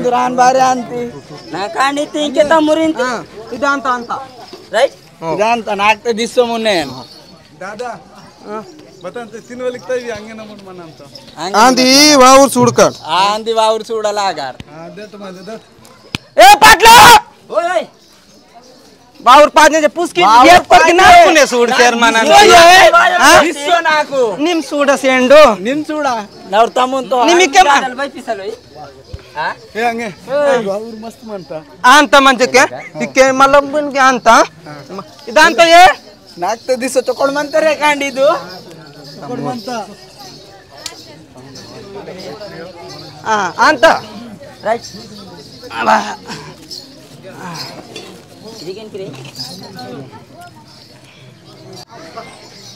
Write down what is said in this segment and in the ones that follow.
दुरान बारे अंती ना कांडी तीके तमुरिंती इदांत अंत राइट इदांत नाकते दिसो मुन्ने दादा बतंते तीन वलिकता इवी अंगे नमून मनांत आंदी वाऊर सुडकर आंदी वाऊर सुडलागार देतो माझे दे ए पाटलो ओय बावर पाजने पुस्की एक पर ना कुने सूड शेर मानन दिसो नाको निम सूड सेंडो निम सूडा नवर तमुन तो निमिके मान बई पिसलोई हे हंगे मस्त म्हणता ಅಂತ ಮಂಜಕ್ಕೆ ಇಕ್ಕೆ ಮಲ್ಲಮ್ಮನ್ಗೆ ಅಂತ ಇದಂತ ಏ ನಾಲ್ಕು ದಿವಸ ತಕೊಂಡ್ ಬಂತಾರೆ ಕಾಂಡಿದು ತಕೊಂಡ್ ಬಂತ ಅಂತ ರೈಟ್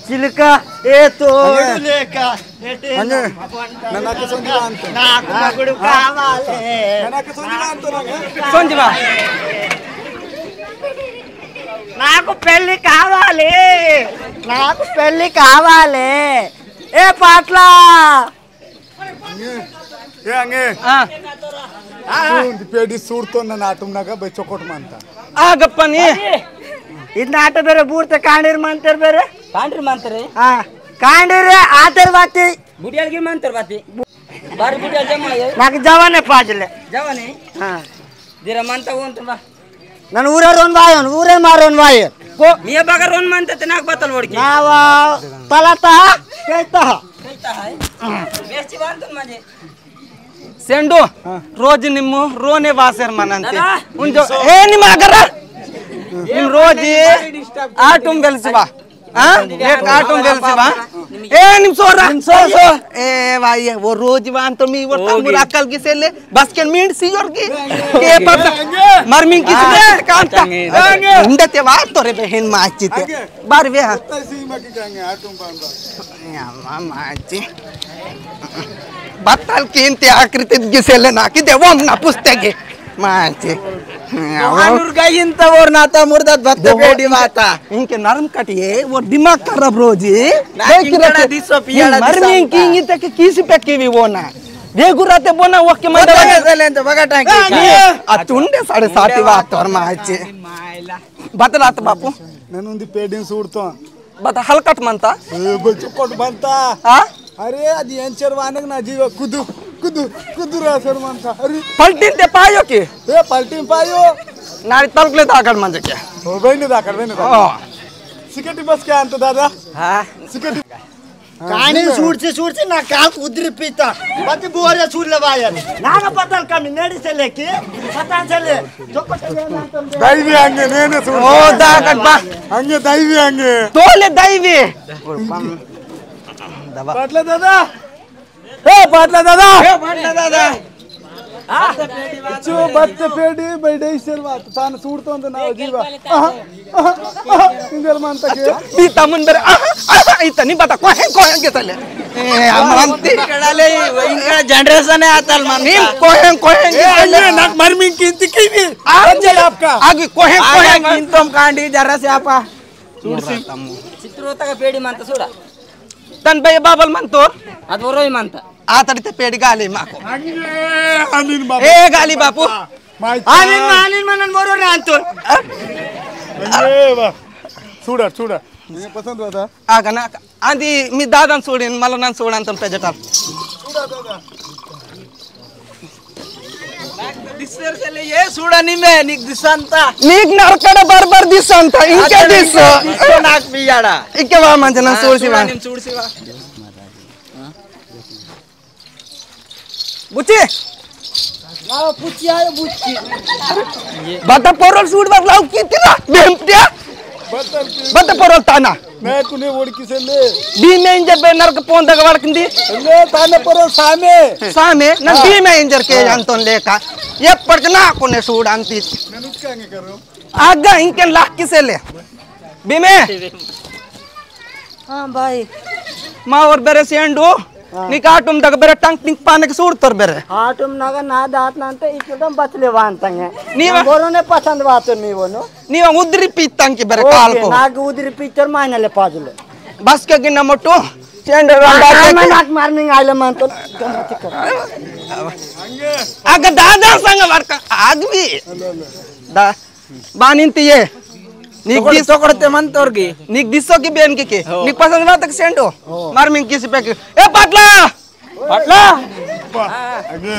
ಚಿಲಕ ಏ ತೋಡುಲೇಕ ಹಂಗೆ ನನಕ್ಕೆ ಸಂಜೀವ ಅಂತ ನಾಕು ಮಗಳು ಕಾವಾಲೆ ನನಕ್ಕೆ ಸಂಜೀವ ಅಂತ ಸಂಜೀವ నాకు పెళ్లి కావాలి నాకు పెళ్లి కావాలి ఏ పాట్ల हे हंगे पेडी सूडतो ನನ್ನ ಆಟಮ್ನಾಗ ಬೈ ಚೊಕೊಟ್ ಮಂತ ಆಗಪ್ಪನಿ ಇದನ್ನ ಆಟ ಬೇರೆ ಬೂರ್ತ ಕಾಂಡಿರ್ ಮಂತರ್ ಬೇರೆ ಕಾಂಡ್ರಿ ಮಂತಾರೆ ಕಾಂಡಿರೆ ಆತರ ಬಾತಿ ಬುಡಿಯಾಲ್ಗೆ ಮಂತಾರೆ ಬಾತಿ ಬಾರಿ ಬುಡಿಯಾಲ್ ಜಮಾ నాకు జవానే పాజలే ಜವಾನೆ ದಿರ ಮಂತ ಹೋಂತ ಬಾ ನಾನು ಊರರೋನ್ ವಾಯನ್ ಊರೇ ಮಾರೋನ್ ವಾಯ मिया बगर रोन मानते नाक बतल वडकी नाव तलाता कहता बेस्टी बांधून माझे सेंडू रोज निम्मु रोने वासर मनंते उन जो ए निम अगर निम रोज आटुम गलसबा एक आटुम गलसबा ए निम सोरा सो ए भाई वो रोज वान तो मी वो तमुर अकल की से ले बस के मींड सियोर की के पता मरमी की से कांता उंडते वा तो रे बहन माचिते बार वे हा सीमा की गंगे आटुम बांधा या माची बत्ताल कींते आकृति गिसेले ना कि देवो ना पुस्तके माचे अनुर गाय इंत और नाता मुर्दात बत्ते पेडी माता इनके नरम कटिए वो दिमाग खराब रोजी नाकिंगड़ा दिसो पियाड़ा मरमी की इंते के किसी पे की भी वो ना देगुराते बोना वो के मंडा चले तो बगा टांकी अतुंडे 7:30 वात और माचे बतलात बापू ननुंदी पेडी सूडतो बता हलकट मनता बल चೊಕೊट बनता हां अरे అది ఎంచర్ వానक ना जीव कुदु कुदु कुदु रासर मनता अरे पलटीन ते पायो की ए पलटीन पायो नारी तलकले दाकड म्हणजे के हो बहिणी दाखड बहिणी सिकटी बस क्या अंत दादा हां सिकटी काणी सूडसे ना काल उद्री पीता बती बोरे सूडले बायर नागा पतल कमी नेडी से लेके पता चले दैवी हंगे नेने सूड ओ दाकड बा हंगे दैवी हंगे तोले दैवी पाटला दादा ए पाटला दादा चो बत्ते पेडी बैडे सर्वात तान सूडतो ಅಂತ ನಾವು ಜೀವ ಇಂಗಲ್ ಮಂತಕ್ಕೆ ಈ ತಮ್ಮನ್ ಬೇರೆ ಐತನಿ ಬತ ಕೊಹೆಂ ಗೆತಲೆ ए अमंती कडाले इंगा जनरेशन है आतल मन नीम कोहें ये नाक मरमी किंती कीनी अंजल आपका आगे कोहें किंतम कांडी जरा से आपा सूडसी चित्रोता का पेडी मानता सूडा तन बे बाबल मन तोर ಅದು ಬರೋಯ್ ಮಾಂತ ಆತಡಿತೆ ಪೇಡಿ ಗಾಲಿ ಮಾಕೋ ಆನಿನ್ ಬಾಬು ए गाली बापू आनिन मनन मोरो ना अंतो बा सूडा सूडा ನೀ ಪಸಂದ್ ಹೋದ ಆಗ ನಾ ಆದಿ ಮಿ ದಾದನ್ ಸೋಡಿನ್ ಮಲ ನಾನು ಸೋಡ ಅಂತ ಪೆಜಟಲ್ सूडा दादा दिसर चले ये सूडा निमे निक दिसंता निक नरकड बरबर दिसंता इंके दिस नाक बियाडा इके वा मंजना सोडसिवा ನಿಮ್ ಸೂಡ್ಸಿವಾ बुची ನಾವು ಪುಚ್ಚಿ ಆಯ ಬುಚ್ಚಿ बता पोरल सूड बगलाव कितना बेमटिया बता पोरल ताना मैं कुने ओडकी से ले डी में इंजर बे नरक पोंद गवड़किंदी ले ताने पोरल सामे सामे न डी में इंजर के अंतोन लेका ये पड़कना कोने सूड अंती मैं उसकांगे करो आगा इनके लाख किसे ले बीमे हां भाई मां और बेरे सेंडू निकाटुम दग बेरे टंक टिंक पाने के सूड तोर बेरे आटुम नगा ना दात नांते इकदम बचले वांतंगे नीवा बोरोने पसंद बातो नीवोनो नीवा उद्री पीतंग के बेरे काल को नाग उदरी पिक्चर मायनले पाजले बस के गिना मोटो सेंडर रंडा मैं नाक मारनिंग आइले मानतो गमती कर आग दादा संग वर्क आगवी दा बानिंती ये निक दिसो ಕೊಡುತ್ತೆ ಮಂತೋರ್ಗಿ निक दिसो की बेन के निक पसंद बात के सेंडो मार मिंग किसी पे ए पाटला पाटला ಹಂಗೆ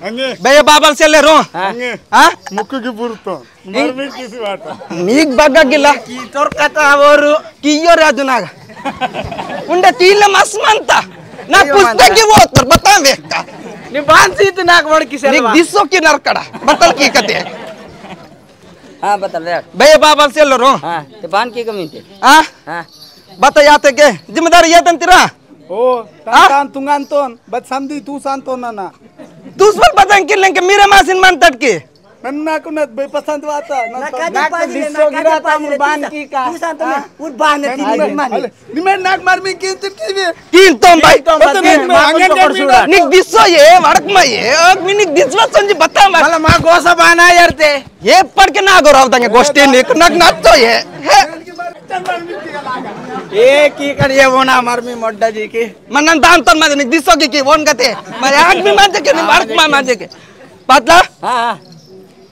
ಹಂಗೆ बे बाबल से ले रो ಹಂಗೆ हां ಮುಕ್ಕುಗೆ ಬುರ್ತು ಮರ್ಮಿ ಕಿಸಿ ವಾಟ निक बग्गा गिला ಈ ತೋರ್ ಕಥ ಅವರು कियो रे अदुनाग उंडे तीले मस मनता ना पुस्तक वो तो बता वेका ನೀವು ಬಾನ್ಸಿತ್ತು ನಾಲ್ಕು ಮಡಕಿ ದಿಸ್ಸೋ की नरकड़ा बतल की कते हाँ बता ले भैया बाबा से लो हाँ ते बान की कमी थे हाँ हाँ बता याते के जिम्मेदारी ये तंतिरा ओ तान तुंगांतोन बत समदी तू सांतोन ना तू पर पतंग के लेंगे मेरे मासिन मन तटके नन्ना को न बे पसंद वाता नाक दिसो गिरा तमुर बान की का तू सांत में उठ बांध ती माने निमे नाक मार मी की ती तीन तोम भाई निक दिसो ये वड़क में ये मी निक दिसवा संजी बता मला मा गोसा बाना यार ते ये पढ़ के ना गोराव दंगे गोष्ठी निक नक नचो ये की करिए वो ना मर मी मोड्डा जी की मनन दान तन में निक दिसो की वोन कते मैं आग भी मान के वड़क में मान के पतला हाँ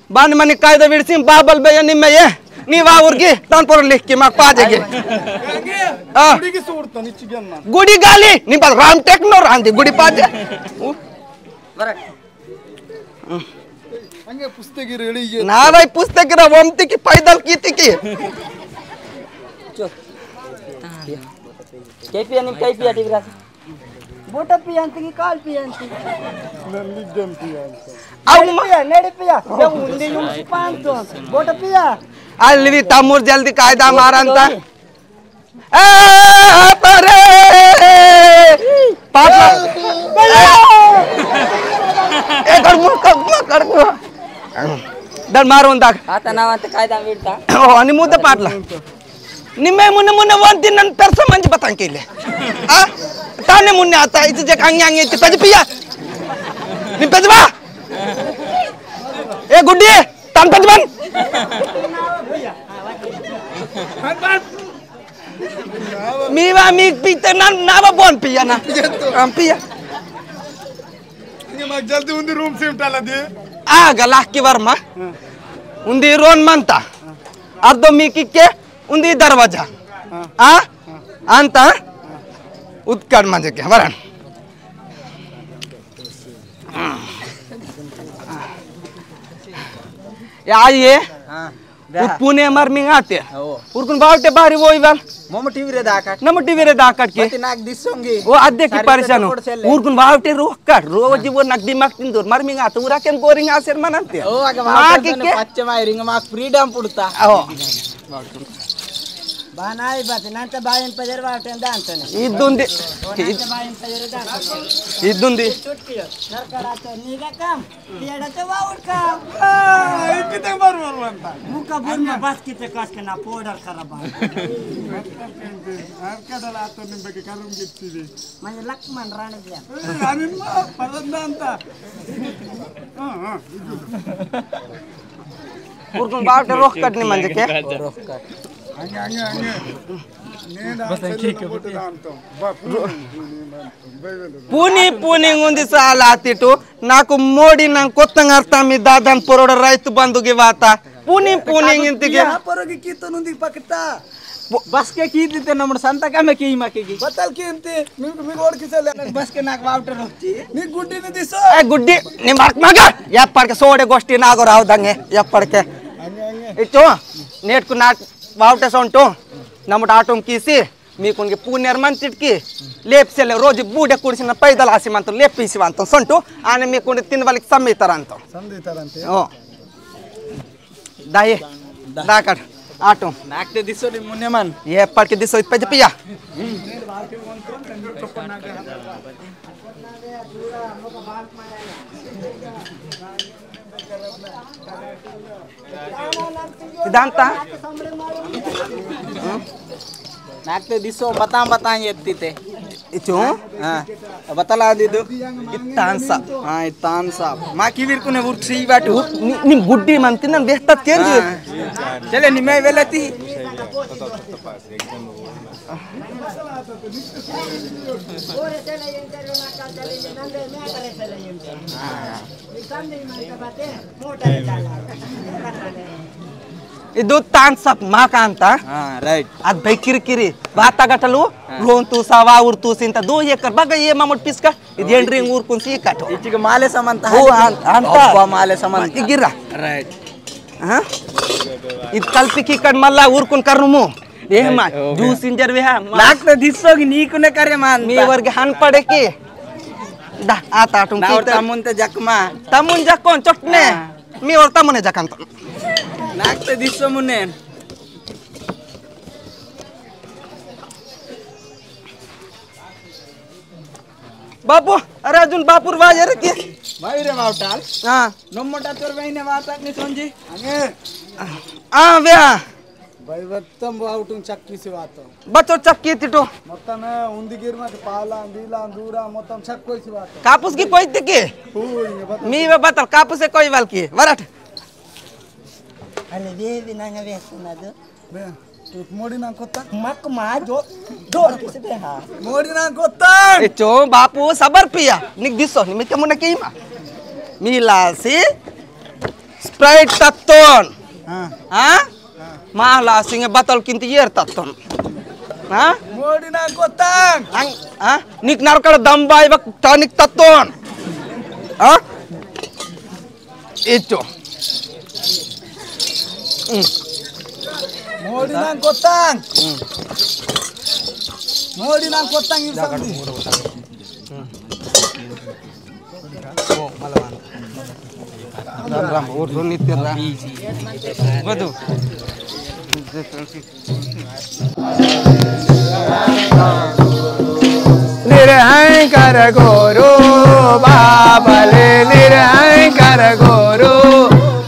बान मनी कायदा विडसिम बाबल बे निम्मे ये नीवा ऊर्गी तान पर लिख के माक पाजेगे गुडी की सूरत निची गन्ना गुडी गाली नि पर राम टेक्नो रांदी गुडी पाजे बरं हंगे पुस्तक रेडी ये ना भाई पुस्तक रा वमती की पैदल कीती की चो केपिया नि केपिया टिगरा बोटा पियांती की काल पियांती नन्नी जंती पिया नेड़े पिया जब उंडी यूं पांच बोटा पिया अल्वी तमुर जल्दी कायदा मारंता ए परे पापा ए कर दर मारून दाख आता नावांत कायदा मिळता ओ आणि मुद्दा पाटला निम्मे मुन्ने मुन्ने वंती नन परस मंज बतां केले आ ताने मुन्ने आता इथे जे अंगे अंगे ते पज पिया नि पजवा ए गुड्डी तान पजवन मीवा मी पीते ना नावा बोन पिया ना हम पिया हंगे मग जल्दी उंदी रूम सिमटाला दे आ गला की वर्मा उंदी रोन मनता अर्धो मी किके उंदी दरवाजा आ अंत उत्कट म्हणजे के वरण या ये हां पुणे मर मिंग आते हो उरकुन बावटे बारी वो इवाल मोम टीवी रे दाका नम टीवी रे दाकट के मती नाक दिसोंगी वो अद्धे की परेशान हो उरकुन बावटे रोकट रोज वो नक दिमाग तिंदूर मर मिंग आते उरा केन बोरिंग आसेर मनंते ओ आगे माके पच्चे मायरिंग माक फ्रीडम पुडता ओ बानाई बात नंतर बायन पजर वाटन दांतने इदुंदी बायन पजर दांतने इदुंदी नरकडाचं निगा काम पियाडाचं वाऊट काम किती बार म्हणता मुका बुरमा बास्कीचं कासके ना पोडर खराब आहे आरकाडला आता निंबके करून घेतली म्हणजे लक्ष्मण राणीच्या आणि मग परत अंता उरकुन बावटे रोकट नि म्हणजे के हंगे हंगे हंगे నేను అసలు పోతే అంతం पुनी पुनी उंदी साला तिटू नाकु मोडी ना कोत्तंग अर्थ मी दादन पोरोड रैतु बंधुगे वाता पुनी पुनी इंतिगे ಪರಗಿ ಕೀತನುಂದಿ ಪಕ್ಕತ बस के की दिते नम्र संता का में की माके की ಬತ್ತಲ್ ಕೀಂತಿ మీకు ಓಡ್ಕಿಸಲ್ಲ बस के नाक वावटर होती ನೀ ಗುಡ್ಡಿನ ದಿಸೋ ए गुड्डी नि मार्क मगर या पड़ के सोडे गोष्टी ना गो राव दंगे या पड़ के इचो नेट को नाट वावटे सोंटो नमट आटोम कीसी मीकुंगे पुण्यर मंतिटकी लेप से रोज बूडे कुडिसिನ पैदल आसी मंतो लेप पीसी वांतो सोंटो आने मीकुंगे तीन वालिक समीतरांतो ಸಂದಿತಾರಂತೆ ओ दाये दाकट आटो नाक ते दिसो नि मुन्ने मन ये पड़ के दिसो पे पिया सिद्धांत नाक ते दिसो बता येती ते इचो हां बतला दिदु इत्तांसा हां इतान साहब मा की वीर कुने उर्सी बाटू निम गुड्डी मानती ना बेहतर केंद्र चले निमे वेलती ओरे चले इंटरव्यू ना का चले नंदे मैं करे चले इंटरव्यू संदे मन बाते मोटा चला ಇದು ತಾನ್ಸಪ್ ಮಾಕಾಂತ ರೈಟ್ ಅದ್ ಬೈ ಕಿರಿಕಿರಿ ಬಾತಾಗಟಲು ರೋನ್ ತೂಸಾವಾ ಉರ್ ತೂಸಿಂತ 2 ಎಕರ್ ಬಗ ಏ ಮಾಮಟ್ ಪಿಸ್ಕ ಇದು ಎಂಡ್ರಿ ಊರ್ ಕುಂಸಿ ಕಟೋ ಇಚಿಗೆ ಮಾಲೆ ಸಮಂತ ಹೋ ಅಂತ ಮಾಲೆ ಸಮಂತ ಇಗಿರ ರೈಟ್ ಹ ಇದು ಕಲ್ಪಿಕಿ ಕಡ್ ಮಲ್ಲ ಊರ್ ಕುನ್ ಕರ್ನುಮು ಏಮ ಜ್ಯೂಸ್ ಇಂಜರ್ ವೆ ನಾಕ್ ದಿಸೋಗಿ ನೀ ಕುನೆ ಕರೆ ಮಾನ್ ಮೀವರ್ಗೆ ಹನ್ ಪಡೆಕಿ dah ata tung Nah, kita tamun te jakma. tamun jakon cotne mi or tamun jakan to Nak te disso munen. बापू अरे अजून बापूर वाज रे की Mai re mautal. हा Nommota tor vaine watak ni sonji. Ange. व्या Bai wattam bautun chakki se wato. बच्चो चक्की तिटो Mottam undigir ma pala dila dura mottam chakkoi se wato. कापूस की कोई के Hui bata. मी वे बतल कापूस से कोई वाल की वरट Ale devi nanga vesunado. Be. Tu modi na kotta. Mak ma jo dor kise beha. Modi na kotta. इचो बापू सबर पिया निक दिसो नि मिके मुने कीमा मिलासी स्प्राइट तत्तोन Ha. हा माला सिंगे बतल किंती येर तत्तोन हा Modi na kotta. ang ha nik narkal dambay bak tonik totton ha itu Modi na kotta. Modi na kotta irsandi. ram ram urdu nitir ram betul निरहंकार गुरु बाबले निरहंकार गुरु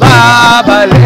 बाबले